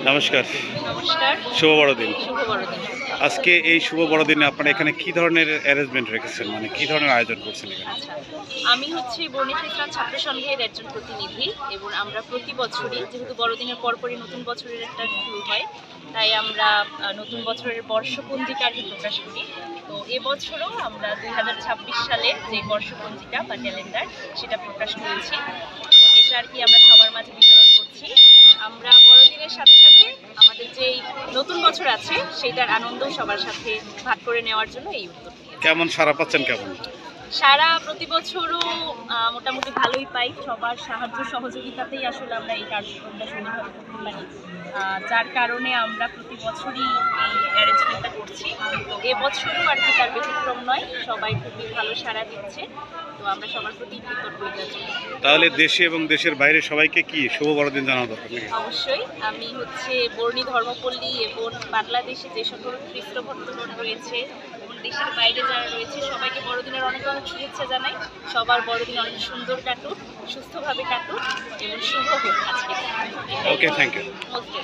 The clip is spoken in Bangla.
নমস্কার। নমস্কার। শুভ বড়দিন। শুভ বড়দিন। আজকে এই শুভ বড়দিনে আপনারা এখানে কি ধরনের অ্যারেঞ্জমেন্ট রেখেছেন, মানে কি ধরনের আয়োজন করছেন এখানে? আচ্ছা, আমি হচ্ছি বর্ণিল খ্রিস্টান ছাত্র সংঘের একজন প্রতিনিধি এবং আমরা প্রতি বছরই যেহেতু বড়দিনের পরপরই নতুন বছরের একটা শুরু হয়, তাই আমরা নতুন বছরের বর্ষপঞ্জিকা আর কি প্রকাশ করি। তো এবছরও আমরা 2026 সালের যে বর্ষপঞ্জিকা বা ক্যালেন্ডার সেটা প্রকাশ করেছি এবং এটা আর কি আমরা সবার মাঝে বিতরণ করছি। আমরা বড়দিনের সাথে সাথে আমাদের যেই নতুন বছর আছে সেটার আনন্দও সবার সাথে ভাগ করে নেওয়ার জন্য এই উদ্যোগ নিয়েছি। কেমন সাড়া পাচ্ছেন কেমন? সারা প্রতি বছরও মোটামুটি ভালোই পাই। সবার সাহায্য সহযোগিতাতেই আসলে আমরা এই কার্যক্রমটা সুন্দরভাবে করতে পারি, যার কারণে আমরা প্রতি বছরই এই অ্যারেঞ্জমেন্টটা করছি। তো এবছরও আর কি তার ব্যতিক্রম নয়, সবাই খুবই ভালো সাড়া দিচ্ছে। তো আমরা সবার প্রতি কৃতজ্ঞ এটার জন্য। তাহলে দেশে এবং দেশের বাইরে সবাইকে কি শুভ বড়দিন জানানো দরকার নাকি? অবশ্যই আমি হচ্ছে বর্ণি ধর্মপল্লী এবং বাংলাদেশে যে সকল খ্রিস্ট ভক্তগণ রয়েছে এবং দেশের বাইরে যারা রয়েছে সবাইকে বড়দিনের অনেক অনেক শুভেচ্ছা জানাই। সবার বড়দিন অনেক সুন্দর কাটুক, সুস্থভাবে কাটুক এবং শুভ হোক আজকে। ওকে, থ্যাংক ইউ। ওকে।